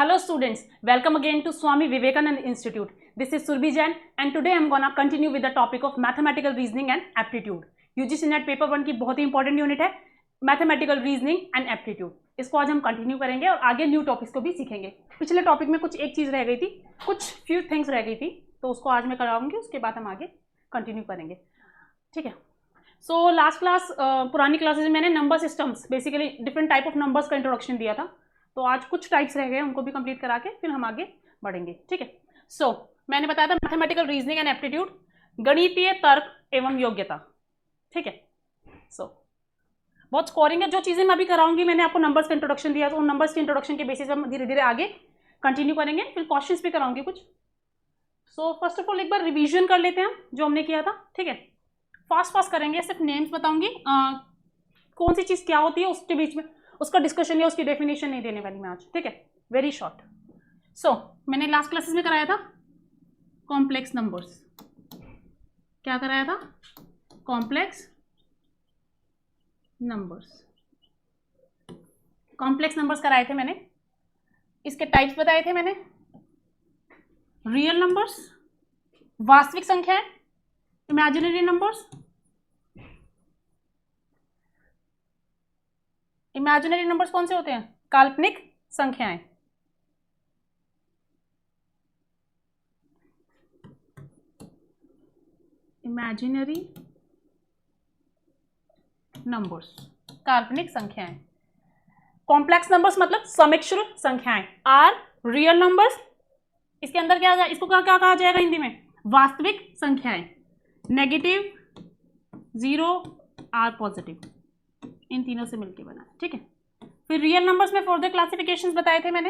Hello students, welcome again to Swami Vivekananda Institute. This is Surbi Jain and today I am gonna continue with the topic of mathematical reasoning and aptitude. UGC net paper 1 की बहुत ही important unit है mathematical reasoning and aptitude. इसको आज हम continue करेंगे और आगे new topics को भी सीखेंगे. पिछले टॉपिक में कुछ एक चीज़ रह गई थी, कुछ फ्यू थिंग्स रह गई थी, तो उसको आज मैं कराऊंगी, उसके बाद हम आगे कंटिन्यू करेंगे. ठीक है. सो लास्ट क्लास पुरानी क्लासेस में मैंने number systems basically different type of numbers का इंट्रोडक्शन दिया था. तो आज कुछ टाइप्स रह गए, उनको भी कंप्लीट करा के फिर हम आगे बढ़ेंगे. ठीक है. सो मैंने बताया था मैथमेटिकल रीजनिंग एंड एप्टीट्यूड, गणितीय तर्क एवं योग्यता. ठीक है. सो बहुत स्कोरिंग है. जो चीज़ें मैं अभी कराऊंगी, मैंने आपको नंबर्स का इंट्रोडक्शन दिया, तो उन नंबर्स के इंट्रोडक्शन के बेसिस पर हम धीरे धीरे आगे कंटिन्यू करेंगे. फिर क्वेश्चंस भी कराऊंगी कुछ. सो फर्स्ट ऑफ ऑल एक बार रिवीजन कर लेते हैं जो हमने किया था. ठीक है. फास्ट करेंगे, सिर्फ नेम्स बताऊंगी, कौन सी चीज़ क्या होती है उसके बीच में उसका डिस्कशन या उसकी डेफिनेशन नहीं देने वाली मैं आज. ठीक है. Very short. सो मैंने लास्ट क्लासेस में कराया था कॉम्प्लेक्स नंबर्स. क्या कराया था? कॉम्प्लेक्स नंबर्स कराए थे मैंने. इसके टाइप्स बताए थे मैंने. रियल नंबर्स, वास्तविक संख्याएं, इमेजिनरी नंबर्स. इमेजिनरी नंबर्स कौन से होते हैं? काल्पनिक संख्याएं. इमेजिनरी नंबर्स, काल्पनिक संख्याएं. कॉम्प्लेक्स नंबर्स मतलब समिश्र संख्याएं आर रियल नंबर्स. इसके अंदर क्या इसको क्या कहा जाएगा हिंदी में? वास्तविक संख्याएं. नेगेटिव, जीरो, आर पॉजिटिव, इन तीनों से मिलकर बना. ठीक है. फिर रियल नंबर्स में फर्दर क्लासिफिकेशंस बताए थे मैंने.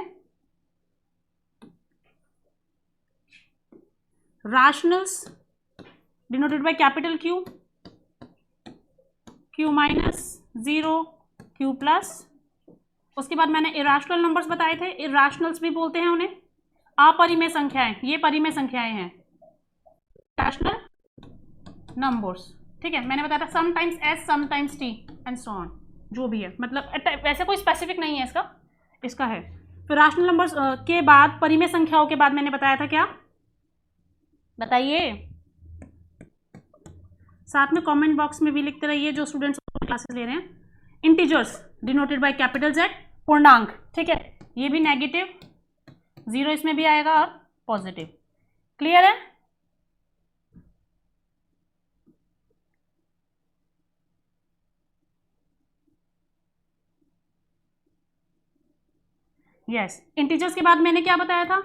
Rationals denoted by capital Q, Q minus, zero, Q plus. उसके बाद मैंने इरेशनल नंबर्स बताए थे. इरेशनल्स भी बोलते हैं उन्हें. अपरिमेय संख्याएं, ये परिमेय संख्याएं हैं रैशनल नंबर्स. ठीक है. मैंने बताया था sometimes S, sometimes T and so on, जो भी है, मतलब वैसे कोई स्पेसिफिक नहीं है इसका है. फिर रैशनल नंबर्स के बाद परिमेय संख्याओं के बाद मैंने बताया था क्या? बताइए. साथ में कमेंट बॉक्स में भी लिखते रहिए जो स्टूडेंट्स क्लासेस ले रहे हैं. Integers denoted by capital Z, पूर्णांक. ठीक है. ये भी नेगेटिव, जीरो इसमें भी आएगा और पॉजिटिव. क्लियर है? यस. इंटीजर्स के बाद मैंने क्या बताया था?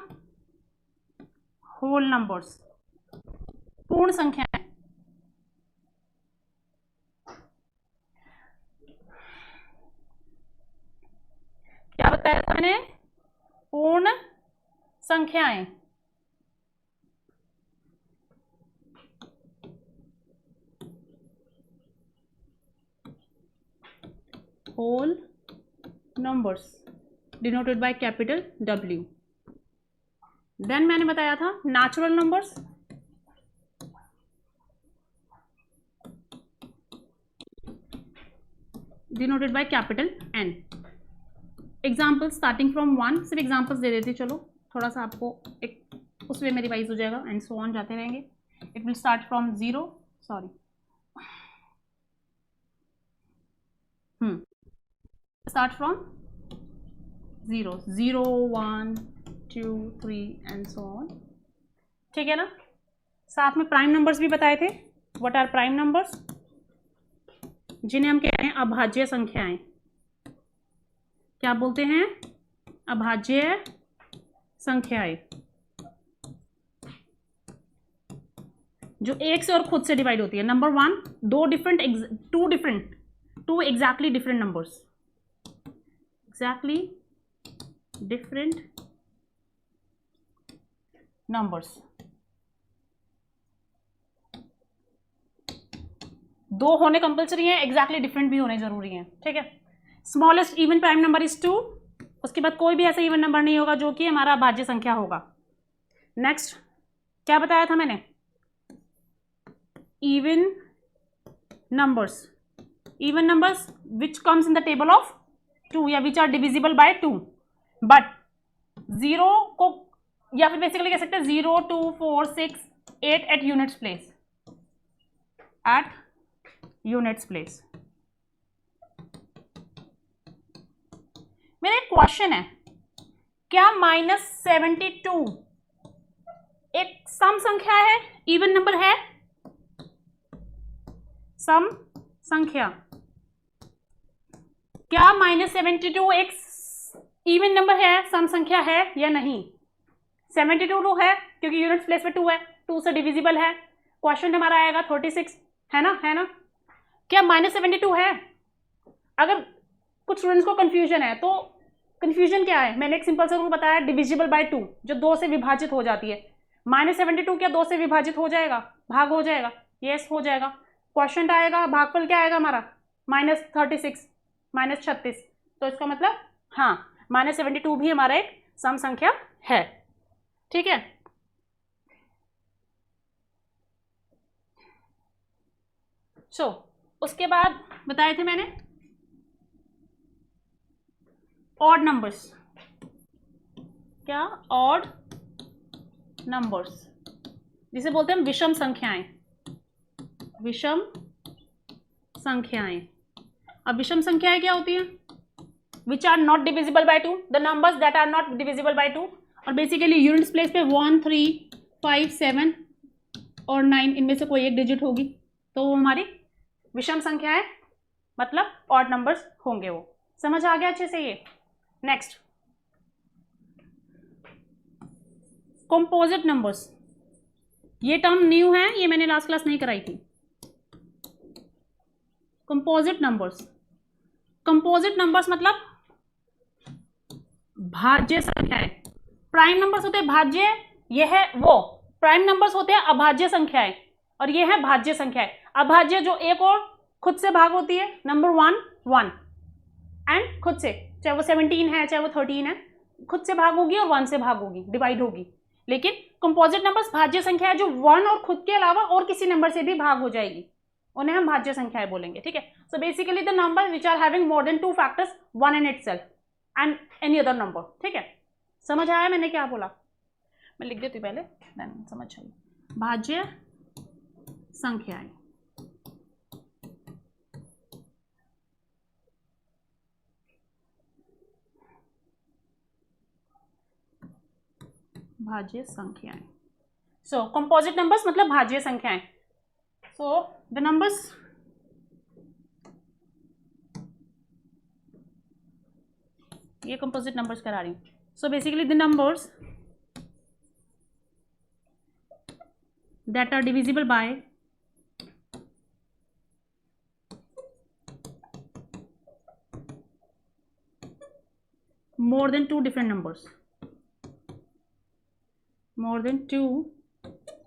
होल नंबर्स, पूर्ण संख्याएं. क्या बताया था मैंने? पूर्ण संख्याएं. Whole numbers denoted by capital W. Then मैंने बताया था natural numbers. Denoted by capital N. Example starting from 1. सिर्फ एग्जाम्पल्स दे देती. चलो थोड़ा सा आपको एक उस वे में रिवाइज हो जाएगा एंड सो ऑन जाते रहेंगे. It will start from zero, sorry, start from 0, 0, 1, 2, 3 and so on. ठीक है ना. साथ में प्राइम नंबर्स भी बताए थे. What are prime numbers? जिन्हें हम कह रहे हैं अभाज्य संख्याएं. क्या बोलते हैं? अभाज्य संख्याएं, जो एक से और खुद से डिवाइड होती है. Number 1, to exactly different numbers. Exactly different numbers. दो होने कंपल्सरी है, एग्जैक्टली डिफरेंट भी होने जरूरी है. ठीक है. Smallest even prime number is 2. उसके बाद कोई भी ऐसा इवन नंबर नहीं होगा जो कि हमारा अभाज्य संख्या होगा. नेक्स्ट क्या बताया था मैंने? Even numbers which comes in the table of 2 या which are divisible by 2. But zero को या फिर बेसिकली कह सकते हैं 0 2 4 6 8 at units place, at units place. मेरा एक क्वेश्चन है, क्या -72 एक सम संख्या है, इवन नंबर है? सम संख्या, क्या -72 एक इवन नंबर है, सम संख्या है या नहीं? 72 है क्योंकि यूनिट प्लेस पे 2 है, 2 से डिविजिबल है। क्वेश्चन हमारा आएगा 36, है ना? है ना? क्या -72 है? अगर कुछ स्टूडेंट्स को कंफ्यूजन है तो कंफ्यूजन क्या है? मैंने एक सिंपल सा रूल बताया, डिविजिबल बाय 2, जो 2 से विभाजित हो जाती है। -72 क्या 2 से विभाजित हो जाएगा, भाग हो जाएगा? यस हो जाएगा। क्वेश्चन आएगा, भागफल क्या आएगा हमारा? -36 -36, तो इसका मतलब हाँ -72 भी हमारा एक सम संख्या है। ठीक है, उसके बाद बताए थे मैंने ऑड नंबर्स। क्या? ऑड नंबर्स, जिसे बोलते हैं विषम संख्याएं। विषम संख्याएं। अब विषम संख्याएं क्या होती हैं? Which are not divisible by 2, the numbers that are not divisible by 2। और बेसिकली यूनिट्स प्लेस पे 1 3 5 7 और 9 इनमें से कोई एक डिजिट होगी, तो वो हमारी विषम संख्या है, मतलब ऑड नंबर्स होंगे वो। समझ आ गया अच्छे से ये? Next, composite numbers. ये टर्म न्यू है, ये मैंने लास्ट क्लास नहीं कराई थी। कंपोजिट नंबर्स, कंपोजिट नंबर्स मतलब भाज्य संख्याएं। प्राइम नंबर्स होते हैं भाज्य, ये है वो। प्राइम नंबर्स होते हैं अभाज्य संख्याएं और ये है भाज्य संख्याएं। अभाज्य जो एक और खुद से भाग होती है, नंबर 1 1 एंड खुद से, चाहे वो 17 है चाहे वो 13 है, खुद से भाग होगी और 1 से भाग होगी, डिवाइड होगी। लेकिन कंपोजिट नंबर्स भाज्य संख्या है जो 1 और खुद के अलावा और किसी नंबर से भी भाग हो जाएगी, उन्हें हम भाज्य संख्याएं बोलेंगे। ठीक है, so basically the number which are having more than 2 factors, 1 in itself and any other number. ठीक है, समझ आया मैंने क्या बोला? मैं लिख देती हूँ पहले, देन समझ आइए। भाज्य संख्याएं, भाज्य संख्याएं। सो कंपोजिट नंबर्स मतलब भाज्य संख्याएं। सो द नंबर्स, ये कंपोजिट नंबर्स करा रही हूँ। So basically the numbers that are divisible by more than 2 different numbers, more than 2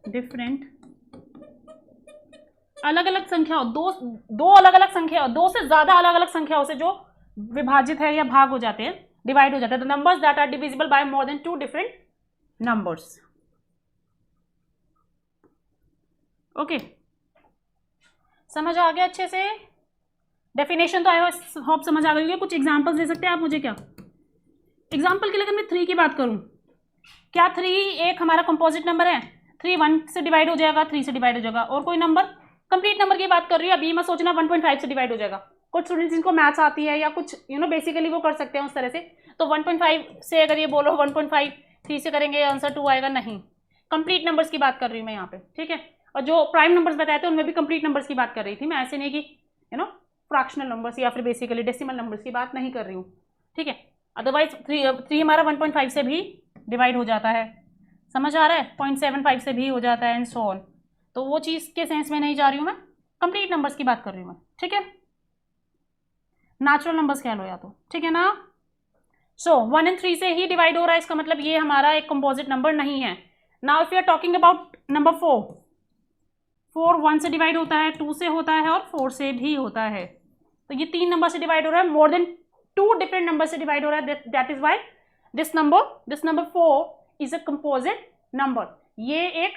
different अलग अलग संख्याओं, दो अलग अलग संख्या, 2 से ज्यादा अलग अलग संख्याओं से जो विभाजित है या भाग हो जाते हैं, डिवाइड हो जाते हैं, the numbers that are divisible by more than 2 different numbers. Okay, समझ आ गया अच्छे से? डेफिनेशन तो आई होप समझ आ गई होगी। कुछ एग्जांपल्स दे सकते हैं आप मुझे? क्या एग्जाम्पल के लिए अगर मैं 3 की बात करूं, क्या 3 एक हमारा कंपोजिट नंबर है? 3 1 से डिवाइड हो जाएगा, 3 से डिवाइड हो जाएगा। और कोई नंबर, कंप्लीट नंबर की बात कर रही हूँ, अभी मत सोचना 1.5 से डिवाइड हो जाएगा। कुछ स्टूडेंट्स जिनको मैथ्स आती है या कुछ बेसिकली वो कर सकते हैं उस तरह से, तो 1.5 से अगर ये बोलो 1.5 3 से करेंगे आंसर 2 आएगा, नहीं। कंप्लीट नंबर्स की बात कर रही हूँ मैं यहाँ पे। ठीक है, और जो प्राइम नंबर्स बताए थे उनमें भी कंप्लीट नंबर्स की बात कर रही थी मैं, ऐसे नहीं कि फ्रैक्शनल नंबर्स या फिर बेसिकली डेसिमल नंबर्स की बात नहीं कर रही हूँ। ठीक है, अदरवाइज 3 हमारा 1.5 से भी डिवाइड हो जाता है, समझ आ रहा है? 0.75 से भी हो जाता है एंड सो ऑन। तो वो चीज़ के सेंस में नहीं जा रही हूँ मैं, कंप्लीट नंबर्स की बात कर रही हूँ मैं। ठीक है, नेचुरल नंबर्स कह लो या तो, ठीक है ना? सो 1 and 3 से ही डिवाइड हो रहा है, इसका मतलब ये हमारा एक कंपोजिट नंबर नहीं है। Now if you are talking about number 4, 4 1 से डिवाइड होता है, 2 से होता है और 4 से भी होता है। तो ये 3 नंबर से डिवाइड हो रहा है, मोर देन 2 डिफरेंट नंबर से डिवाइड हो रहा है। That is why this number 4 is a composite number. ये एक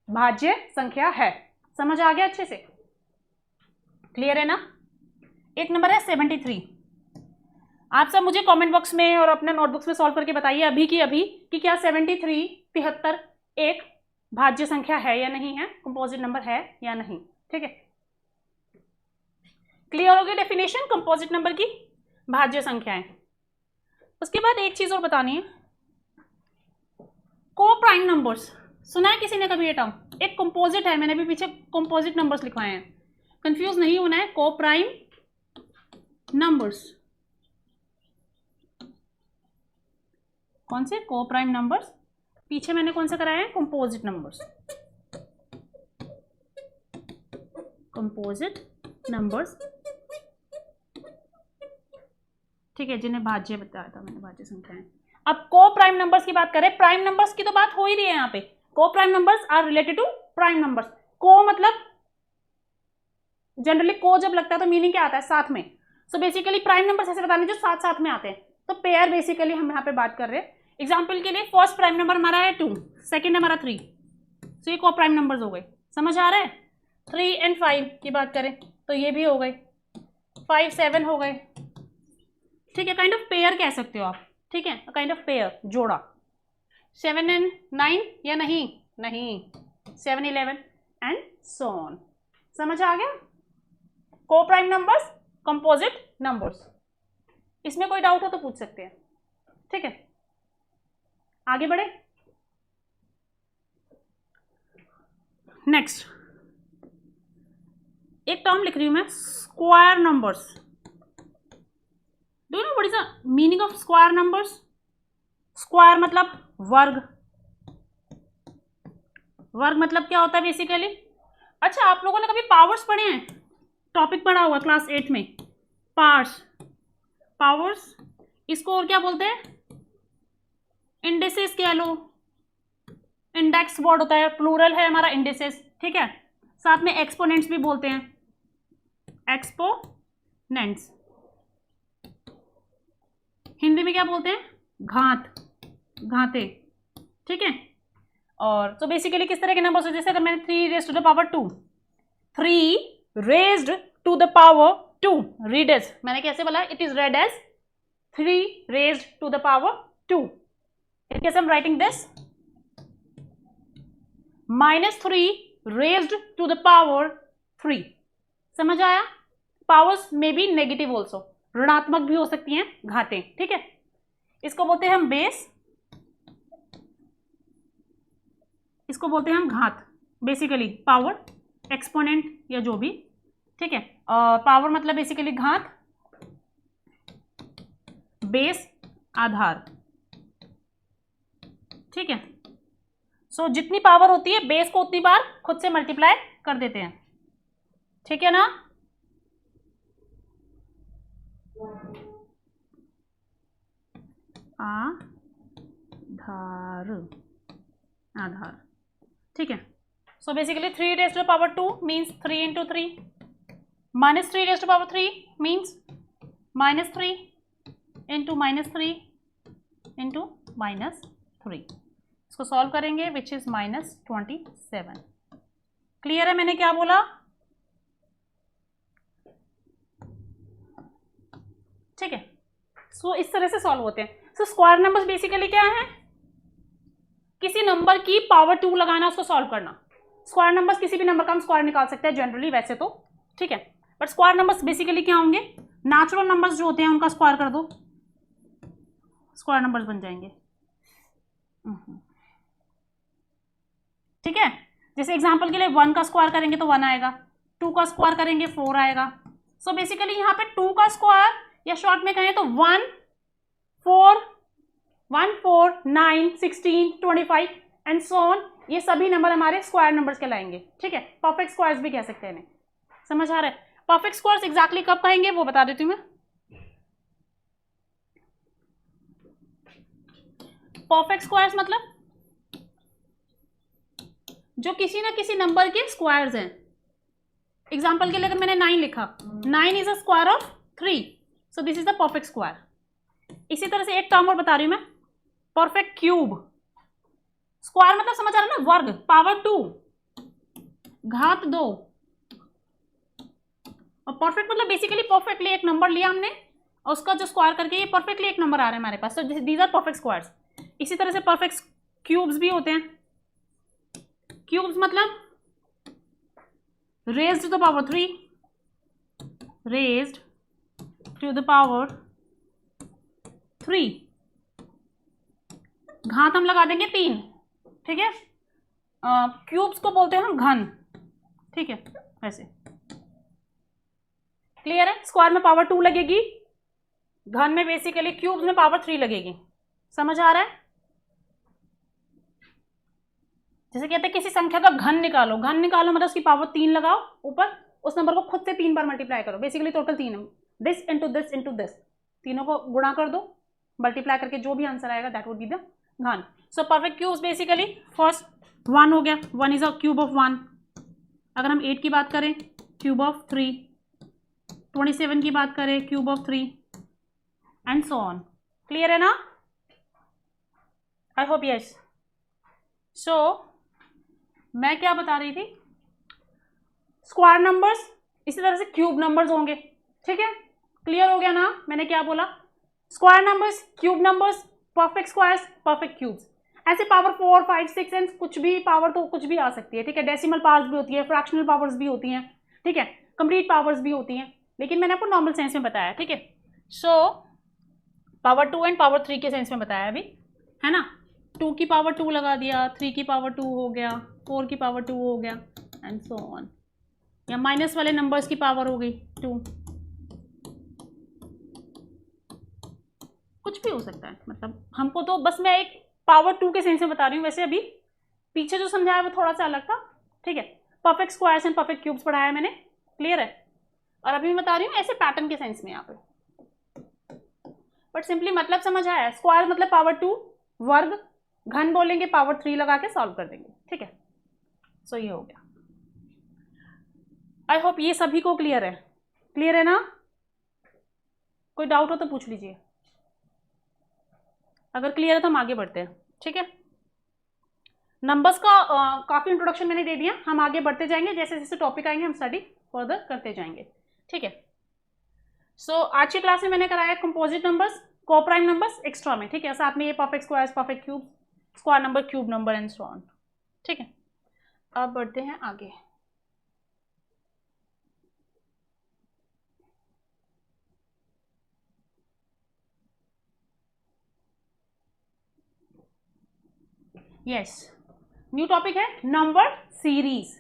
भाज्य संख्या है। समझ आ गया अच्छे से? क्लियर है ना? एक नंबर है 73। आप सब मुझे कमेंट बॉक्स में और अपने नोटबुक्स में सॉल्व करके बताइए अभी की अभी कि क्या 73 एक भाज्य संख्या है या नहीं है, कंपोजिट नंबर है या नहीं। ठीक है, क्लियर हो गई डेफिनेशन कंपोजिट नंबर की, भाज्य संख्याएं। उसके बाद एक चीज और बतानी है, को प्राइम नंबर्स। सुना है किसी ने कभी ये टर्म? एक कंपोजिट है, मैंने भी पीछे कंपोजिट नंबर्स लिखवाए हैं, कंफ्यूज नहीं होना है। को प्राइम नंबर्स, कौन से? को प्राइम नंबर्स। पीछे मैंने कौन सा कराया है? Composite numbers. कंपोजिट नंबर्स, ठीक है, जिन्हें भाज्य बताया था मैंने, भाज्य संख्याएं। अब को प्राइम नंबर्स की बात करें, प्राइम नंबर्स की तो बात हो ही रही है यहाँ पे। Co prime numbers are related to prime numbers. Co मतलब जनरली को जब लगता है तो मीनिंग क्या आता है? साथ में। सो बेसिकली प्राइम नंबर्स ऐसे बताने जो साथ साथ में आते हैं, तो पेयर बेसिकली हम यहाँ पे बात कर रहे हैं। एग्जाम्पल के लिए फर्स्ट प्राइम नंबर हमारा है 2, सेकेंड हमारा 3, तो ये को प्राइम नंबर्स हो गए। समझ आ रहा है? 3 and 5 की बात करें तो ये भी हो गए, 5 7 हो गए। ठीक है, काइंड ऑफ पेयर कह सकते हो आप। ठीक है, काइंड ऑफ पेयर, जोड़ा। 7 and 9 या नहीं? नहीं, 7 11 एंड सो ऑन। समझ आ गया? को प्राइम नंबर्स, कंपोजिट नंबर्स। इसमें कोई डाउट हो तो पूछ सकते हैं। ठीक है, आगे बढ़े। नेक्स्ट एक टर्म लिख रही हूं मैं, square numbers. Do you know what is the meaning of square numbers? Square मतलब वर्ग। वर्ग मतलब क्या होता है बेसिकली? अच्छा, आप लोगों ने कभी पावर्स पढ़े हैं? टॉपिक पढ़ा हुआ क्लास 8 में, पावर्स। पावर्स इसको और क्या बोलते हैं? इंडिसेस कह लो, इंडेक्स वर्ड होता है, प्लूरल है हमारा इंडिसेस। ठीक है, साथ में एक्सपोनेंट्स भी बोलते हैं, एक्सपोनेंट्स। हिंदी में क्या बोलते हैं? घात, घाते। ठीक है, और तो बेसिकली किस तरह के नंबर्स? जैसे अगर मैंने 3 raised to the power 2, 3 raised to the power 2, read as, मैंने कैसे बोला? It is read as 3 raised to the power 2. In case I'm writing this, -3 raised to the power 3. समझ आया? पावर्स में भी नेगेटिव ऑल्सो, ऋणात्मक भी हो सकती हैं घातें। ठीक है, इसको बोलते हैं हम बेस, इसको बोलते हैं हम घात। बेसिकली पावर, एक्सपोनेंट या जो भी। ठीक है, पावर मतलब बेसिकली घात, बेस आधार। ठीक है, सो जितनी पावर होती है बेस को उतनी बार खुद से मल्टीप्लाई कर देते हैं। ठीक है ना? आधार, आधार। ठीक है, so basically 3 raised to the power 2 means 3 into 3, -3 raised to the power 3 means -3 into -3 into -3। इसको सॉल्व करेंगे विच इज -27। क्लियर है मैंने क्या बोला? ठीक है, सो इस तरह से सॉल्व होते हैं। सो स्क्वायर नंबर्स बेसिकली क्या है? किसी नंबर की पावर 2 लगाना, उसको सॉल्व करना। स्क्वायर नंबर्स किसी भी नंबर का हम स्क्वायर निकाल सकते हैं जनरली वैसे तो। ठीक है, बट स्क्वायर नंबर्स बेसिकली क्या होंगे? नेचुरल नंबर्स जो होते हैं उनका स्क्वायर कर दो, स्क्वायर नंबर्स बन जाएंगे। ठीक है, जैसे एग्जांपल के लिए 1 का स्क्वायर करेंगे तो 1 आएगा, 2 का स्क्वायर करेंगे 4 आएगा। सो बेसिकली यहाँ पे 2 का स्क्वायर या शॉर्ट में कहें तो 1 4 9 16 25 एंड सो ऑन, ये सभी नंबर हमारे स्क्वायर नंबर्स कहलाएंगे। ठीक है, परफेक्ट स्क्वायर्स भी कह सकते हैं इन्हें। समझ आ रहा है? परफेक्ट स्क्वायर्स एग्जैक्टली कब कहेंगे वो बता देती हूँ मैं। परफेक्ट स्क्वायर्स मतलब जो किसी ना किसी नंबर के स्क्वायर्स हैं। एग्जाम्पल के लिए अगर मैंने 9 लिखा, 9 is a square of 3, so this is the perfect square. इसी तरह से एक टर्म और बता रही हूं मैं, परफेक्ट क्यूब। स्क्वायर मतलब समझ आ रहा है ना? वर्ग, पावर 2, घात 2। और परफेक्ट मतलब बेसिकली परफेक्टली एक नंबर लिया हमने और उसका जो स्क्वायर करके ये परफेक्टली एक नंबर आ रहा है हमारे पास। So these are perfect squares. इसी तरह से परफेक्ट क्यूब्स भी होते हैं। क्यूब्स मतलब raised to the power 3, raised to the power 3, घात हम लगा देंगे 3, ठीक है। क्यूब्स को बोलते हैं हम घन, ठीक है, ऐसे क्लियर है। स्क्वायर में पावर 2 लगेगी, घन में बेसिकली क्यूब्स में पावर 3 लगेगी। समझ आ रहा है? जैसे कहते हैं किसी संख्या का घन निकालो, घन निकालो मतलब उसकी पावर 3 लगाओ ऊपर, उस नंबर को खुद से 3 बार मल्टीप्लाई करो। बेसिकली टोटल 3 है, this into this into this, तीनों को गुणा कर दो, मल्टीप्लाई करके जो भी आंसर आएगा दैट वुड बी द घन। So perfect cubes basically first 1 हो गया, 1 इज अ क्यूब ऑफ 1। अगर हम 8 की बात करें क्यूब ऑफ 3, 27 की बात करें cube of 3 and so on. Clear है ना? I hope yes. सो मैं क्या बता रही थी, स्क्वायर नंबर्स इसी तरह से क्यूब नंबर्स होंगे, ठीक है। क्लियर हो गया ना मैंने क्या बोला? Square numbers, cube numbers, perfect squares, perfect cubes. ऐसे पावर 4, 5, 6 एंड कुछ भी पावर तो कुछ भी आ सकती है, ठीक है। डेसिमल पावर्स भी होती है, फ्रैक्शनल पावर्स भी होती हैं, ठीक है, कंप्लीट पावर्स भी होती हैं, लेकिन मैंने आपको नॉर्मल सेंस में बताया, ठीक है। सो पावर 2 एंड पावर 3 के सेंस में बताया अभी, है ना। 2 की पावर 2 लगा दिया, 3 की पावर 2 हो गया, 4 की पावर 2 हो गया एंड सो ऑन। या माइनस वाले नंबर्स की पावर हो गई 2, कुछ भी हो सकता है। मतलब हमको तो बस मैं एक पावर 2 के सेंस में बता रही हूँ, वैसे अभी पीछे जो समझाया वो थोड़ा सा अलग था, ठीक है। Perfect squares and perfect cubes पढ़ाया मैंने, क्लियर है। और अभी मैं बता रही हूँ ऐसे पैटर्न के सेंस में यहाँ पे, बट सिंपली मतलब समझ आया। स्क्वायर मतलब पावर 2 वर्ग, घन बोलेंगे पावर 3 लगा के सॉल्व कर देंगे, ठीक है। सो ये हो गया। आई होप ये सभी को क्लियर है, क्लियर है ना? कोई डाउट हो तो पूछ लीजिए, अगर क्लियर है तो हम आगे बढ़ते हैं, ठीक है। नंबर्स का काफी इंट्रोडक्शन मैंने दे दिया, हम आगे बढ़ते जाएंगे, जैसे जैसे टॉपिक आएंगे हम स्टडी फर्दर करते जाएंगे, ठीक है। सो आज की क्लास में मैंने कराया composite numbers, coprime numbers extra में, ठीक है। साथ में ये perfect squares, perfect cube, square number, cube number and so on, ठीक है। अब बढ़ते हैं आगे। यस, न्यू टॉपिक है नंबर सीरीज।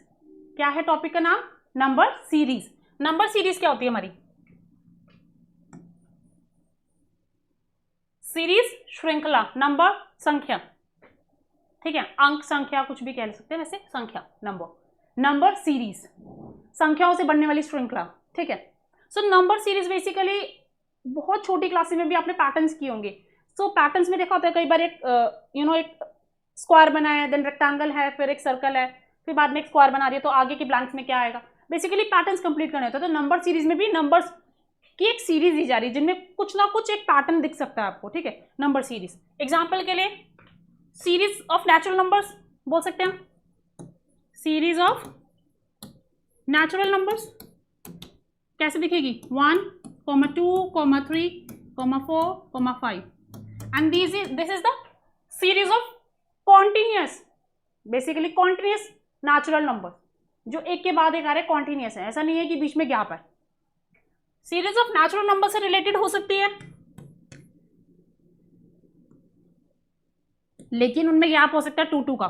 क्या है टॉपिक का नाम? Number series. नंबर सीरीज क्या होती है हमारी? सीरीज श्रृंखला, नंबर संख्या, ठीक है। अंक संख्या कुछ भी कह सकते हैं, वैसे संख्या नंबर, नंबर सीरीज संख्याओं से बनने वाली श्रृंखला, ठीक है। सो नंबर सीरीज बेसिकली बहुत छोटी क्लासेस में भी आपने पैटर्न्स किए होंगे। सो पैटर्न्स में देखा होता है कई बार एक एक स्क्वायर बना है, देन रेक्टेंगल है, फिर एक सर्कल है, फिर बाद में एक स्क्वायर बना रही है, तो आगे के ब्लैंक्स में क्या आएगा? बेसिकली पैटर्न्स कंप्लीट करने होते हैं। तो नंबर सीरीज में भी नंबर्स की एक सीरीज दी जा रही है जिनमें कुछ ना कुछ एक पैटर्न दिख सकता है आपको, ठीक है। नंबर सीरीज, एग्जाम्पल के लिए सीरीज ऑफ नेचुरल नंबर्स बोल सकते हैं। सीरीज ऑफ नेचुरल नंबर्स कैसे दिखेगी? 1, 2, 3, 4, 5 and this is the series of continuous, basically continuous natural number जो एक के बाद एक आ रहे कॉन्टिन्यूअस है, ऐसा नहीं है कि बीच में गैप है। सीरीज ऑफ नेचुरल नंबर से रिलेटेड हो सकती है, लेकिन उनमें गैप हो सकता है 2 2 का,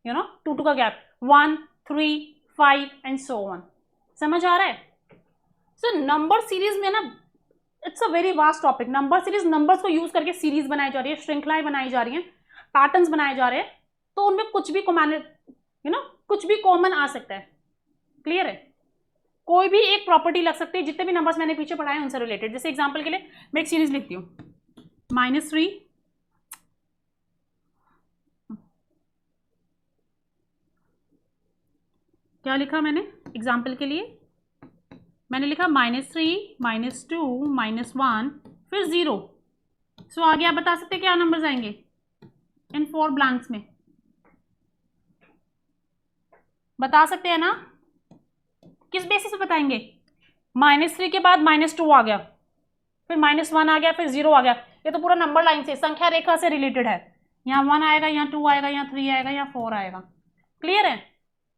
2 2 का गैप, 1, 3, 5 एंड सो ऑन। समझ आ रहा है? सो नंबर सीरीज में ना it's a very vast topic. Number series, numbers को यूज करके सीरीज बनाई जा रही है, श्रृंखलाएं बनाई जा रही हैं, पैटर्न्स बनाए जा रहे हैं, तो उनमें कुछ भी कॉमन कुछ भी कॉमन आ सकता है, क्लियर है। कोई भी एक प्रॉपर्टी लग सकती है, जितने भी नंबर्स मैंने पीछे पढ़ाए उनसे रिलेटेड। जैसे एग्जांपल के लिए मैं एक सीरीज लिखती हूँ, -3, क्या लिखा मैंने एग्जाम्पल के लिए? मैंने लिखा -3, -2, -1 फिर 0। सो आगे आप बता सकते हैं क्या नंबर्स आएंगे इन 4 ब्लैंक्स में? बता सकते हैं ना? किस बेसिस पे बताएंगे? -3 के बाद -2 आ गया, फिर -1 आ गया, फिर 0 आ गया। ये तो पूरा नंबर लाइन से, संख्या रेखा से रिलेटेड है। यहाँ 1 आएगा, यहाँ 2 आएगा, यहाँ 3 आएगा, यहाँ 4 आएगा। क्लियर है?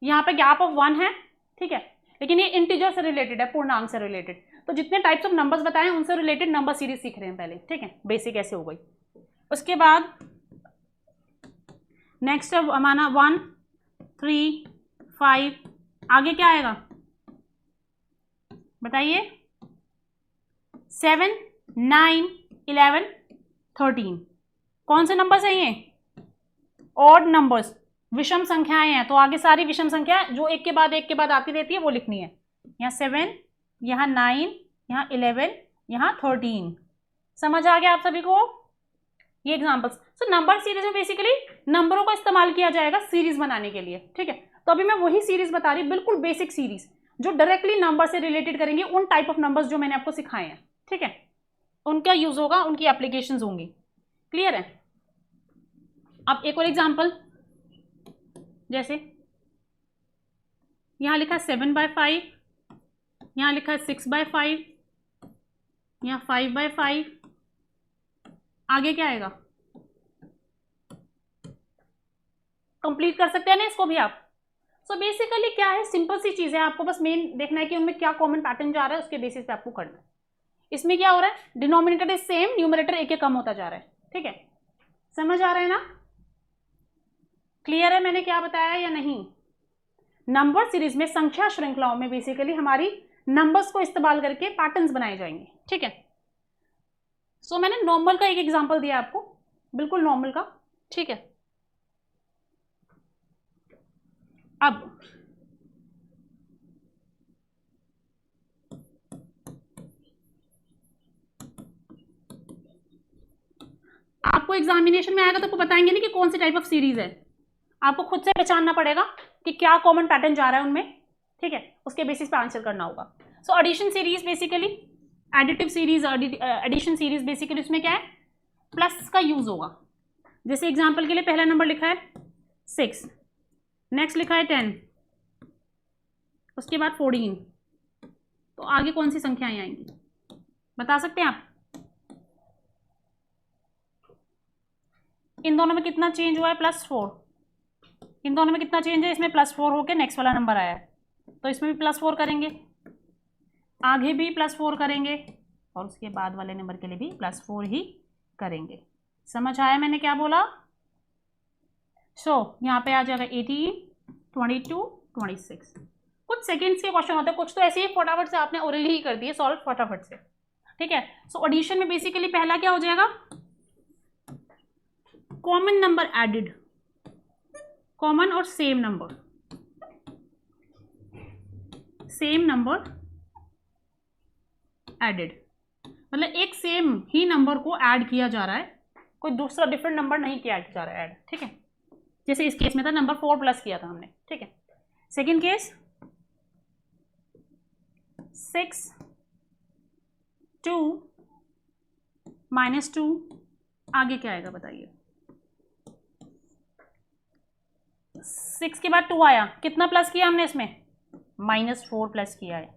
यहाँ पे गैप ऑफ 1 है, ठीक है, लेकिन ये इंटीजर से रिलेटेड है, पूर्णांक से रिलेटेड। तो जितने टाइप्स ऑफ नंबर्स बताए उनसे रिलेटेड नंबर सीरीज सीख रहे हैं पहले, ठीक है, बेसिक ऐसे हो गई। उसके बाद नेक्स्ट है हमारा 1, 3, 5, आगे क्या आएगा बताइए? 7, 9, 11, 13। कौन से नंबर्स हैं ये? ऑड नंबर्स, विषम संख्याएं हैं। तो आगे सारी विषम संख्या जो एक के बाद एक के बाद आती रहती है वो लिखनी है। यहाँ 7, यहाँ 9, यहाँ 11, यहाँ 13। समझ आ गया आप सभी को? ये एग्जांपल्स। सो नंबर सीरीज में बेसिकली नंबरों का इस्तेमाल किया जाएगा सीरीज बनाने के लिए, ठीक है। तो अभी मैं वही सीरीज बता रही हूँ, बिल्कुल बेसिक सीरीज जो डायरेक्टली नंबर से रिलेटेड करेंगे, उन टाइप ऑफ नंबर्स जो मैंने आपको सिखाए हैं, ठीक है, उनका यूज होगा, उनकी एप्लीकेशंस होंगी। क्लियर है? अब एक और एग्जांपल, जैसे यहां लिखा है 7/5, यहां लिखा है 6/5, यहां 5/5, आगे क्या आएगा? कंप्लीट कर सकते हैं ना इसको भी आप। सो बेसिकली क्या है, सिंपल सी चीज है, आपको बस मेन देखना है कि उनमें क्या कॉमन पैटर्न जा रहा है, उसके बेसिस पे आपको करना है। इसमें क्या हो रहा है, डिनोमिनेटर इज सेम, न्यूमरेटर एक कम होता जा रहा है, ठीक है। समझ आ रहा है ना? क्लियर है मैंने क्या बताया या नहीं? नंबर सीरीज में, संख्या श्रृंखलाओं में बेसिकली हमारी नंबर्स को इस्तेमाल करके पैटर्न्स बनाए जाएंगे, ठीक है। सो मैंने नॉर्मल का एक एग्जांपल दिया आपको, बिल्कुल नॉर्मल का, ठीक है। अब आपको एग्जामिनेशन में आएगा तो आपको बताएंगे नहीं कि कौन सी टाइप ऑफ सीरीज है, आपको खुद से पहचानना पड़ेगा कि क्या कॉमन पैटर्न जा रहा है उनमें, ठीक है, उसके बेसिस पे आंसर करना होगा। So addition series basically, additive series, addition series basically उसमें क्या है, प्लस का यूज होगा। जैसे एग्जांपल के लिए पहला नंबर लिखा है 6, नेक्स्ट लिखा है 10, उसके बाद 14, तो आगे कौन सी संख्याएं आएंगी बता सकते हैं आप? इन दोनों में कितना चेंज हुआ है? +4। इन दोनों में कितना चेंज है? इसमें +4 होके नेक्स्ट वाला नंबर आया है, तो इसमें भी +4 करेंगे, आगे भी +4 करेंगे, और उसके बाद वाले नंबर के लिए भी +4 ही करेंगे। समझ आया मैंने क्या बोला? सो यहाँ पे आ जाएगा 18, 22, 26। कुछ सेकेंड्स के क्वेश्चन होते हैं, कुछ तो ऐसे ही फटाफट से आपने ओरली ही कर दिए सॉल्व फटाफट से, ठीक है। सो एडिशन में बेसिकली पहला क्या हो जाएगा, कॉमन नंबर एडेड, कॉमन और same number, same number added, मतलब एक सेम ही नंबर को ऐड किया जा रहा है, कोई दूसरा डिफरेंट नंबर नहीं किया जा रहा है ऐड, ठीक है। जैसे इस केस में था नंबर 4 प्लस किया था हमने, ठीक है। सेकेंड केस 6, 2, -2, आगे क्या आएगा बताइए? 6 के बाद 2 आया, कितना प्लस किया हमने इसमें? -4 प्लस किया है।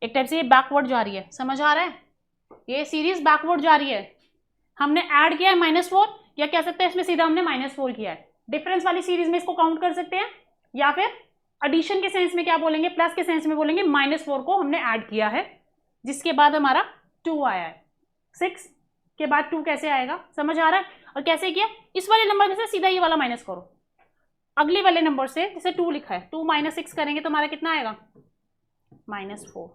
एक टाइप से ये बैकवर्ड जा रही है, समझ आ रहा है? ये सीरीज बैकवर्ड जा रही है, हमने ऐड किया है -4, या कह सकते हैं इसमें सीधा हमने -4 किया है। डिफरेंस वाली सीरीज में इसको काउंट कर सकते हैं, या फिर एडिशन के सेंस में क्या बोलेंगे, प्लस के सेंस में बोलेंगे -4 को हमने ऐड किया है, जिसके बाद हमारा 2 आया है। 6 के बाद 2 कैसे आएगा, समझ आ रहा है? और कैसे किया, इस वाले नंबर में से सीधा ये वाला माइनस करो, अगले वाले नंबर से, जैसे 2 लिखा है, 2 - 6 करेंगे तो हमारा कितना आएगा? -4।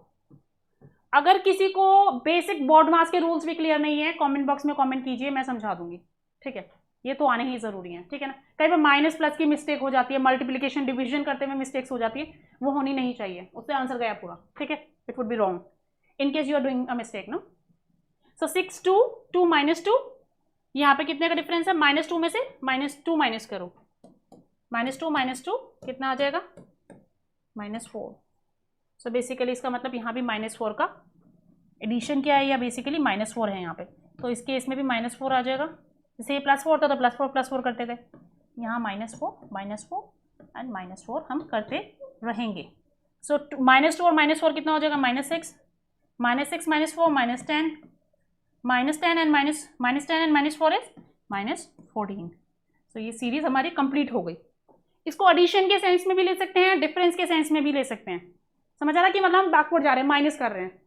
अगर किसी को बेसिक बोर्ड मास के रूल्स भी क्लियर नहीं है, कमेंट बॉक्स में कमेंट कीजिए, मैं समझा दूंगी, ठीक है। ये तो आने ही जरूरी है, ठीक है ना। कई बार माइनस प्लस की मिस्टेक हो जाती है, मल्टीप्लिकेशन डिवीजन करते हुए मिस्टेक्स हो जाती है, वो होनी नहीं चाहिए, उससे आंसर गया पूरा, ठीक है। It would be wrong in case you are doing a mistake, no. So 6, 2, 2 - 2, यहाँ पे कितने का डिफरेंस है? -2 में से -2 माइनस करो, -2 कितना आ जाएगा? -4। सो बेसिकली इसका मतलब यहाँ भी -4 का एडिशन क्या है, या बेसिकली -4 है यहाँ पे, तो इस केस में भी -4 आ जाएगा। जैसे ये +4 था तो +4 करते थे, यहाँ -4 एंड -4 हम करते रहेंगे। सो -2 और -4 कितना हो जाएगा? -6, -6 -4 -10, -10 एंड -10 एंड -4 इज -14। तो ये सीरीज हमारी कंप्लीट हो गई। इसको एडिशन के सेंस में भी ले सकते हैं, डिफरेंस के सेंस में भी ले सकते हैं। समझ आ रहा है कि मतलब हम बैकवर्ड जा रहे हैं, माइनस कर रहे हैं।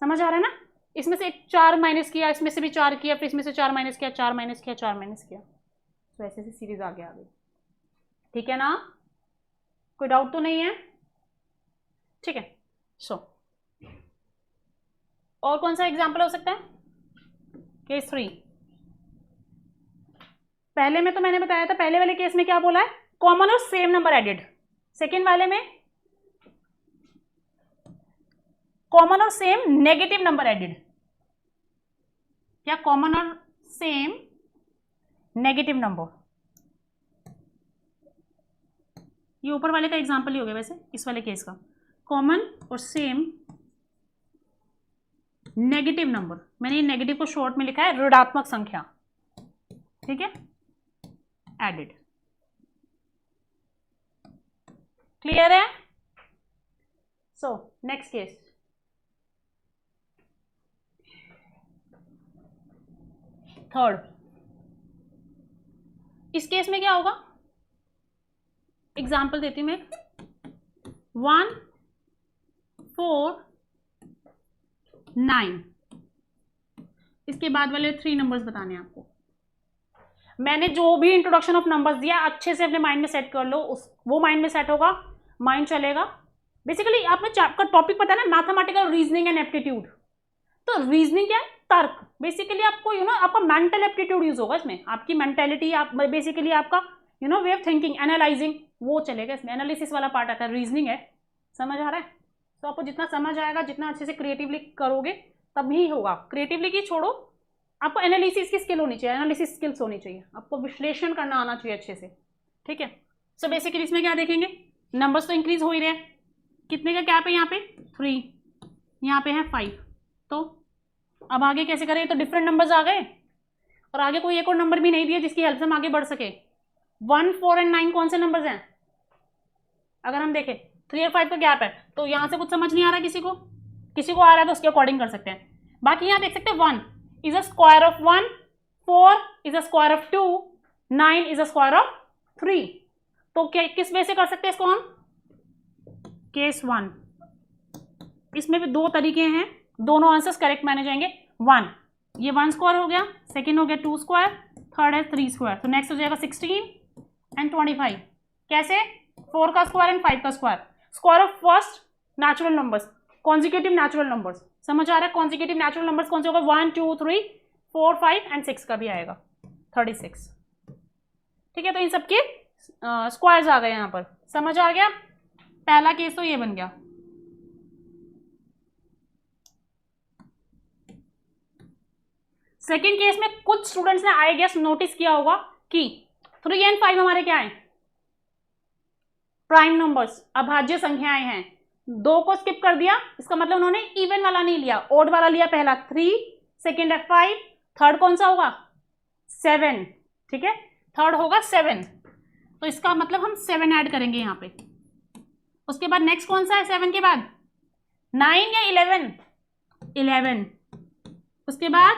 समझ आ रहा है ना? इसमें से 4 माइनस किया, इसमें से भी 4 किया, फिर इसमें से 4 माइनस किया, 4 माइनस किया, 4 माइनस किया, तो ऐसे सीरीज आगे आ गई। ठीक है ना? कोई डाउट तो नहीं है? ठीक है। सो और कौन सा एग्जाम्पल हो सकता है? केस 3। पहले में तो मैंने बताया था, पहले वाले केस में क्या बोला है? कॉमन और सेम नंबर एडेड। सेकेंड वाले में कॉमन और सेम नेगेटिव नंबर एडेड। क्या? कॉमन और सेम नेगेटिव नंबर। ये ऊपर वाले का एग्जांपल ही हो गया वैसे, इस वाले केस का। कॉमन और सेम नेगेटिव नंबर। मैंने ये नेगेटिव को शॉर्ट में लिखा है ऋणात्मक संख्या। ठीक है? एडेड। क्लियर है? So next case. थर्ड। इस केस में क्या होगा? एग्जाम्पल देती हूं मैं। 1 4 9। इसके बाद वाले 3 नंबर्स बताने हैं आपको। मैंने जो भी इंट्रोडक्शन ऑफ नंबर्स दिया अच्छे से अपने माइंड में सेट कर लो, वो माइंड में सेट होगा, माइंड चलेगा। बेसिकली आपने आपका टॉपिक पता है ना, मैथमेटिकल रीजनिंग एंड एप्टीट्यूड। तो रीजनिंग क्या है? तर्क। बेसिकली आपको आपका मेंटल एप्टीट्यूड यूज होगा इसमें, आपकी मेंटेलिटी, आप बेसिकली आपका वे ऑफ थिंकिंग, एनालाइजिंग, वो चलेगा इसमें। एनालिसिस वाला पार्ट आता है, रीजनिंग है। समझ आ रहा है? तो आपको जितना समझ आएगा, जितना अच्छे से क्रिएटिवली करोगे तभी होगा। क्रिएटिवली की छोड़ो, आपको एनालिसिस की स्किल होनी चाहिए, एनालिसिस स्किल्स होनी चाहिए, आपको विश्लेषण करना आना चाहिए अच्छे से। ठीक है? सो बेसिकली इसमें क्या देखेंगे? नंबर्स तो इंक्रीज हो ही रहे हैं। कितने का गैप है यहाँ पे? 3, यहाँ पे है 5। तो अब आगे कैसे करें? तो डिफरेंट नंबर्स आ गए, और आगे कोई एक और नंबर भी नहीं दिया जिसकी हेल्प से हम आगे बढ़ सके। 1 4 एंड 9 कौन से नंबर्स हैं? अगर हम देखें 3 और 5 का गैप है, तो यहां से कुछ समझ नहीं आ रहा किसी को आ रहा है तो उसके अकॉर्डिंग कर सकते हैं। बाकी यहां देख सकते हैं 1 is a square of 1, 4 is a square of 2, 9 is a square of 3। तो किस वे से कर सकते हैं इसको हम? केस 1। इसमें भी 2 तरीके हैं, दोनों आंसर्स करेक्ट माने जाएंगे। 1, ये 1 स्क्वायर हो गया, सेकेंड हो गया 2 स्क्वायर, थर्ड है 3 स्क्वायर। तो नेक्स्ट हो जाएगा 16 एंड 25। कैसे? 4 का स्क्वायर एंड 5 का square. Square of first natural numbers, consecutive natural numbers. समझ आ रहा है? कॉन्जिक्यूटिव नेचुरल नंबर्स कौन से होगा? 1 2 3 4 5 एंड 6 का भी आएगा 36। ठीक है? तो इन सबके स्क्वायर्स आ गए यहां पर। समझ आ गया? पहला केस तो ये बन गया। सेकेंड केस में कुछ स्टूडेंट्स ने आई गेस नोटिस किया होगा कि 3 एंड 5 हमारे क्या है? प्राइम नंबर्स, अभाज्य संख्याएं हैं। 2 को स्किप कर दिया, इसका मतलब उन्होंने इवन वाला नहीं लिया, ओड वाला लिया। पहला 3, सेकेंड है 5, थर्ड कौन सा होगा? 7। ठीक है? थर्ड होगा 7, तो इसका मतलब हम 7 ऐड करेंगे यहां पे। उसके बाद नेक्स्ट कौन सा है 7 के बाद? 9 या 11? 11। उसके बाद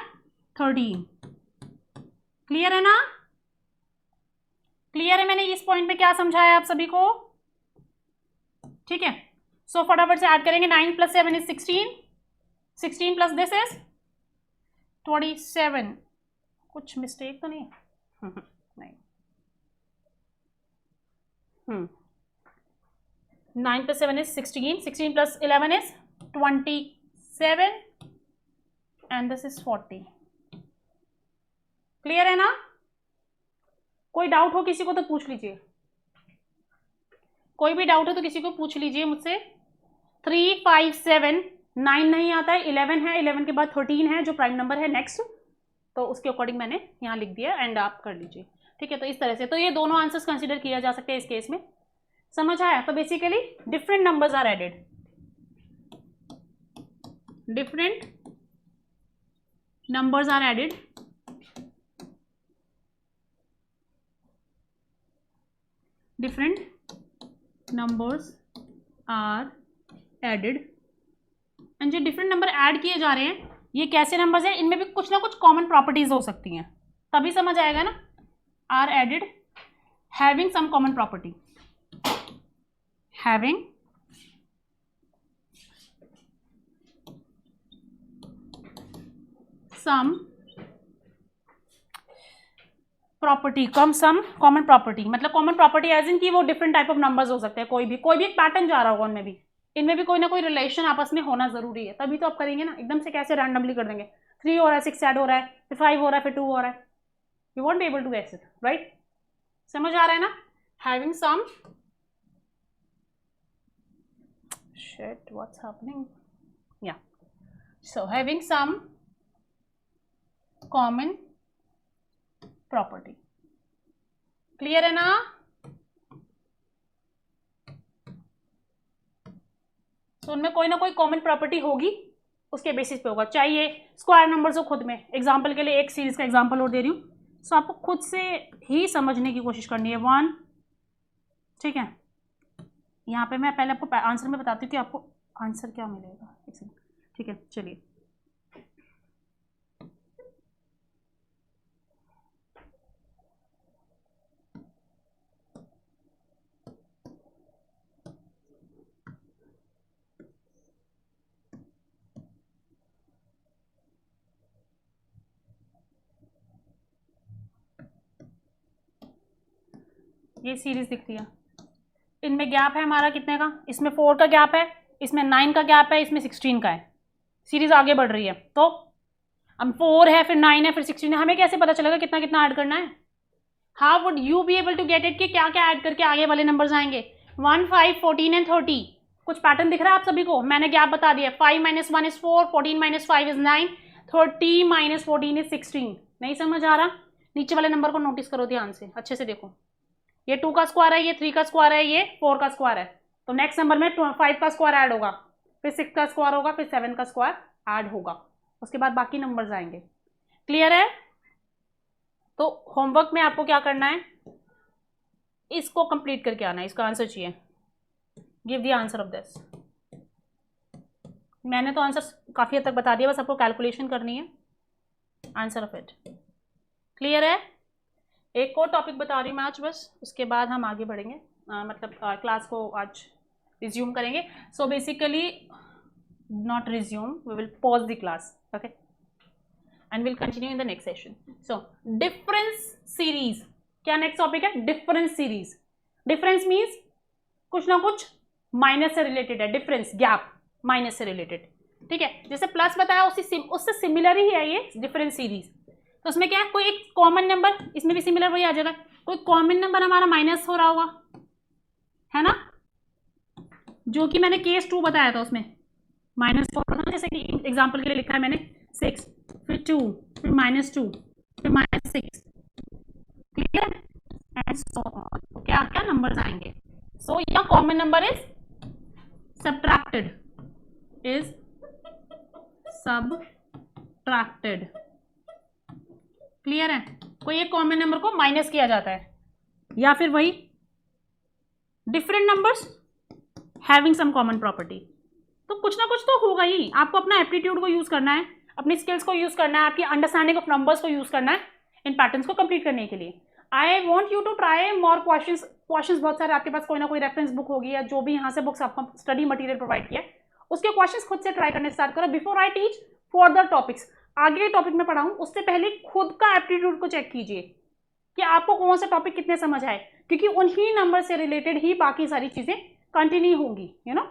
13। क्लियर है ना? क्लियर है? मैंने इस पॉइंट पे क्या समझाया आप सभी को? ठीक है? सो फटाफट से ऐड करेंगे। 9 + 7 इज 16, 16 प्लस दिस इज 27। कुछ मिस्टेक तो नहीं? नहीं। 9 + 7 is 16, 16 + 11 is 27 and this is 40। Clear है ना? कोई डाउट हो किसी को तो पूछ लीजिए, कोई भी डाउट हो तो किसी को पूछ लीजिए मुझसे। 3 5 7 9 नहीं आता है, 11 है, 11 के बाद 13 है जो प्राइम नंबर है नेक्स्ट, तो उसके अकॉर्डिंग मैंने यहाँ लिख दिया एंड आप कर लीजिए। ठीक है? तो इस तरह से तो ये दोनों आंसर्स कंसिडर किया जा सकते हैं इस केस में। समझ आया? तो basically different numbers are added, different numbers are added, different numbers are added and जो डिफरेंट नंबर ऐड किए जा रहे हैं ये कैसे नंबर्स हैं, इनमें भी कुछ ना कुछ कॉमन प्रॉपर्टीज हो सकती हैं, तभी समझ आएगा ना। Are added having some common property, having some property, some common property, मतलब कॉमन प्रॉपर्टी एज इन की वो डिफरेंट टाइप ऑफ नंबर्स हो सकते हैं, कोई भी एक पैटर्न जा रहा होगा उनमें भी, इनमें भी कोई ना कोई रिलेशन आपस में होना जरूरी है, तभी तो आप करेंगे ना, एकदम से कैसे रैंडमली कर देंगे, 3 हो रहा है, 6 ऐड हो रहा है, फिर 5 हो रहा है, फिर 2 हो रहा है, you won't be able to guess it, right. समझ आ रहा है ना। Having some, shit what's happening, या so having some common property, clear है ना। तो उनमें कोई ना कोई कॉमन प्रॉपर्टी होगी, उसके बेसिस पे होगा, चाहिए स्क्वायर नंबर्स हो खुद में। एग्जांपल के लिए एक सीरीज का एग्जांपल और दे रही हूँ, सो आपको खुद से ही समझने की कोशिश करनी है। 1, ठीक है, यहाँ पे मैं पहले आपको आंसर में बताती हूँ कि आपको आंसर क्या मिलेगा, ठीक है। चलिए ये सीरीज दिखती है, इनमें गैप है हमारा कितने का, इसमें 4 का गैप है, इसमें 9 का गैप है, इसमें 16 का है, सीरीज आगे बढ़ रही है। तो अब 4 है, फिर 9 है, फिर 16 है, हमें कैसे पता चलेगा कितना कितना ऐड करना है। How would you be able to get it कि क्या क्या ऐड करके आगे वाले नंबर्स आएंगे। 1, 5, 14 एंड 30, कुछ पैटर्न दिख रहा है आप सभी को, मैंने गैप बता दिया। 5 - 1 is 4, 14 - 5 is 9, 30 - 14 is 16। नहीं समझ आ रहा, नीचे वाले नंबर को नोटिस करो ध्यान से, अच्छे से देखो, ये 2 का स्क्वायर है, ये 3 का स्क्वायर है, ये 4 का स्क्वायर है, तो नेक्स्ट नंबर में 5 का स्क्वायर ऐड होगा, फिर 6 का स्क्वायर होगा, फिर 7 का स्क्वायर ऐड होगा, उसके बाद बाकी नंबर्स आएंगे। क्लियर है। तो होमवर्क में आपको क्या करना है, इसको कंप्लीट करके आना है, इसका आंसर चाहिए, give the answer of this. मैंने तो आंसर काफी हद तक बता दिया, बस आपको कैलकुलेशन करनी है आंसर ऑफ इट। क्लियर है। एक और टॉपिक बता रही हूँ मैं आज बस, उसके बाद हम आगे बढ़ेंगे, मतलब क्लास को आज रिज्यूम करेंगे। So basically not resume, we will pause the class, okay, and will continue in the next session. So difference series, क्या नेक्स्ट टॉपिक है, डिफरेंस सीरीज। डिफरेंस मीन्स कुछ ना कुछ माइनस से रिलेटेड है, डिफरेंस गैप माइनस से related, ठीक है। जैसे प्लस बताया उससे सिमिलर ही है ये डिफरेंस सीरीज। तो उसमें क्या है, कोई एक कॉमन नंबर, इसमें भी सिमिलर वही आ जाएगा, कोई कॉमन नंबर हमारा माइनस हो रहा होगा, है ना, जो कि मैंने केस 2 बताया था, उसमें -4 था, जैसे कि एग्जांपल के लिए लिखा है मैंने 6, फिर 2, फिर -2, फिर -6, क्लियर, एंड सो ऑन। तो क्या क्या नंबर्स आएंगे। सो या common number is subtracted, clear है, कोई एक कॉमन नंबर को माइनस किया जाता है, या फिर वही different numbers having some common property. तो कुछ ना कुछ तो होगा ही, आपको अपना एप्टीट्यूड को यूज करना है, अपनी स्किल्स को यूज करना है, आपकी अंडरस्टैंडिंग ऑफ नंबर्स को यूज करना है इन पैटर्न्स को कंप्लीट करने के लिए। I want you to try more questions बहुत सारे आपके पास कोई ना कोई रेफरेंस बुक होगी, या जो भी यहाँ से बुक्स आपको स्टडी मटेरियल प्रोवाइड किया उसके क्वेश्चंस खुद से ट्राई करने स्टार्ट करो before I teach further topics. आगे के टॉपिक में पढ़ाऊं उससे पहले खुद का एप्टीट्यूड को चेक कीजिए कि आपको कौन सा टॉपिक कितने समझ आए, क्योंकि उन्हीं नंबर से रिलेटेड ही बाकी सारी चीजें कंटिन्यू होंगी। यू नो,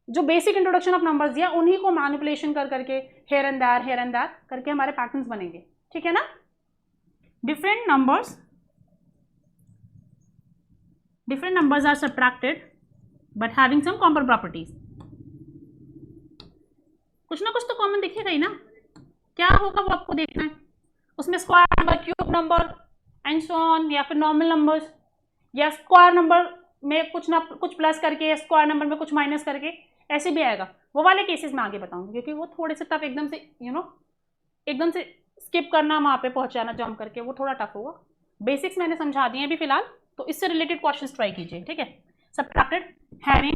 जो बेसिक इंट्रोडक्शन ऑफ नंबर्स दिया उन्हीं को मैनिपुलेशन कर करके हेयर एंड देयर करके हमारे पैटर्न्स बनेंगे, ठीक है ना। Different numbers are subtracted but having some common properties. कुछ ना कुछ तो कॉमन दिखेगा ही ना, क्या होगा वो आपको देखना है। उसमें square number, cube number and so on, या फिर नॉर्मल नंबर्स, या स्क्वायर नंबर में कुछ ना कुछ प्लस करके, स्क्वायर नंबर में कुछ माइनस करके, ऐसे भी आएगा। वो वाले केसेस में आगे बताऊंगी, क्योंकि वो थोड़े से टफ, एकदम से एकदम से स्किप करना, वहां पे पहुंचाना जंप करके, वो थोड़ा टफ होगा। बेसिक्स मैंने समझा दिए अभी फिलहाल, तो इससे रिलेटेड क्वेश्चंस ट्राई कीजिए, ठीक है। Subtracted having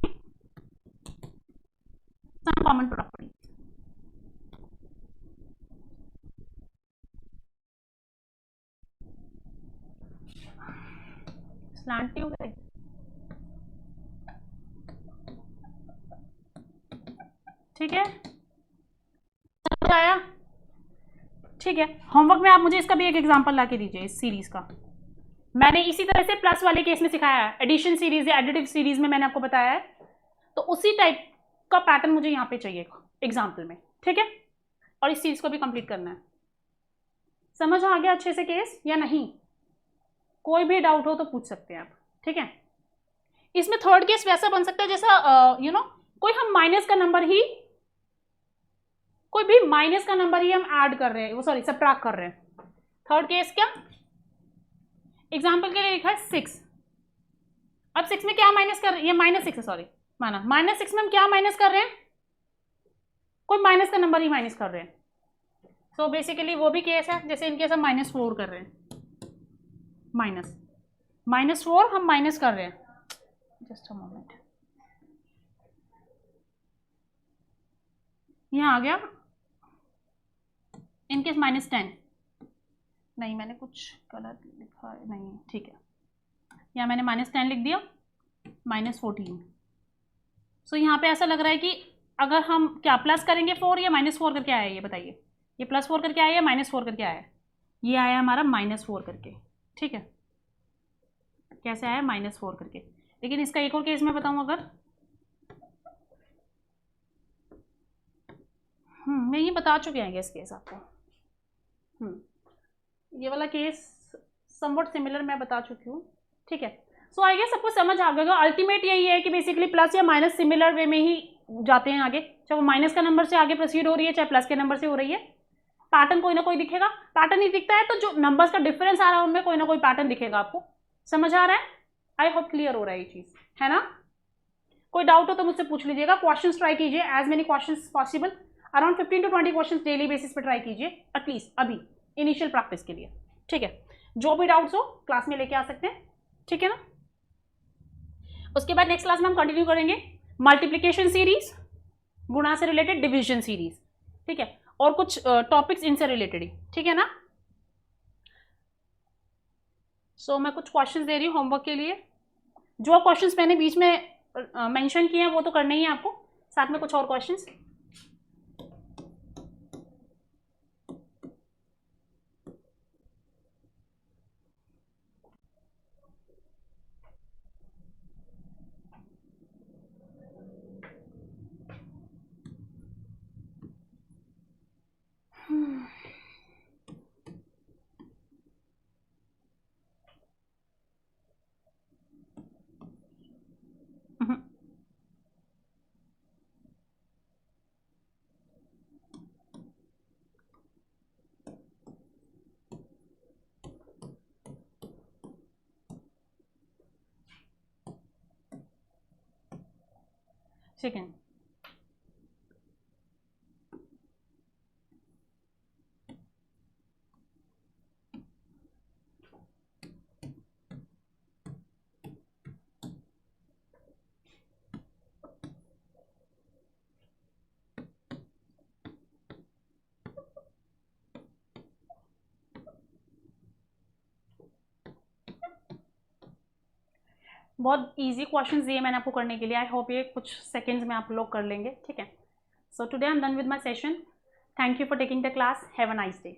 some common property, slant tube है, ठीक है, समझ आया? ठीक है, होमवर्क में आप मुझे इसका भी एक एग्जांपल ला के दीजिए इस सीरीज का। मैंने इसी तरह से प्लस वाले केस में सिखाया है, एडिशन सीरीज या एडिटिव सीरीज में मैंने आपको बताया है, तो उसी टाइप का पैटर्न मुझे यहाँ पे चाहिए एग्जाम्पल में, ठीक है? और इस चीज को भी कंप्लीट करना है। समझ आ गया अच्छे से केस या नहीं? कोई भी डाउट हो तो पूछ सकते हैं आप, ठीक है? इसमें थर्ड केस वैसा बन सकता है जैसा कोई हम माइनस का नंबर ही, कोई भी माइनस का नंबर ही हम ऐड कर रहे हैं, वो सॉरी सबट्रैक्ट कर रहे हैं। थर्ड केस क्या, एग्जाम्पल के लिए लिखा है 6। अब 6 में क्या माइनस कर रहे हैं, ये -6 है, सॉरी माना -6 में हम क्या माइनस कर रहे हैं, कोई माइनस का नंबर ही माइनस कर रहे हैं। सो बेसिकली वो भी केस है जैसे इनकेस हम -4 कर रहे हैं, -4 हम माइनस कर रहे हैं, जस्ट अ मोमेंट, यहां आ गया इनकेस -10, नहीं मैंने कुछ गलत लिखा है, नहीं ठीक है, यहाँ मैंने -10 लिख दिया, -14। सो यहाँ पे ऐसा लग रहा है कि अगर हम क्या प्लस करेंगे 4 या -4 करके आया है, ये बताइए, ये +4 करके आया या -4 करके आया है? ये आया हमारा -4 करके, ठीक है, कैसे आया, -4 करके। लेकिन इसका एक और केस मैं बताऊं अगर, मैं ये बता चुके हैं इस केस आपको, ये वाला केस समवट सिमिलर मैं बता चुकी हूँ, ठीक है? सो आई गेस सबको समझ आ गया। अल्टीमेट यही है कि बेसिकली प्लस या माइनस सिमिलर वे में ही जाते हैं आगे, चाहे वो माइनस का नंबर से आगे प्रोसीड हो रही है चाहे प्लस के नंबर से हो रही है, पैटर्न कोई ना कोई दिखेगा। पैटर्न ही दिखता है तो जो नंबर्स का डिफरेंस आ रहा है उनमें कोई ना कोई पैटर्न दिखेगा आपको। समझ आ रहा है? आई होप क्लियर हो रहा है ये चीज, है ना? कोई डाउट हो तो मुझसे पूछ लीजिएगा। क्वेश्चंस ट्राई कीजिए, as many questions possible, around 15 to 20 questions daily basis पे ट्राई कीजिए एटलीस्ट अभी इनिशियल प्रैक्टिस के लिए, ठीक है? जो भी डाउट्स हो क्लास में लेके आ सकते हैं, ठीक है ना? उसके बाद नेक्स्ट क्लास में हम कंटिन्यू करेंगे मल्टीप्लिकेशन सीरीज, गुणा से रिलेटेड डिविजन सीरीज, ठीक है, और कुछ टॉपिक्स इनसे रिलेटेड ही, ठीक है ना? सो मैं कुछ क्वेश्चंस दे रही हूँ होमवर्क के लिए। जो क्वेश्चंस मैंने बीच में मेंशन किए हैं वो तो करने ही है आपको, साथ में कुछ और क्वेश्चंस। सेकेंड, बहुत इजी क्वेश्चंस दिए मैंने आपको करने के लिए। आई होप ये कुछ सेकंड्स में आप लोग कर लेंगे, ठीक है? So today I am done with my session. Thank you for taking the class. Have a nice day.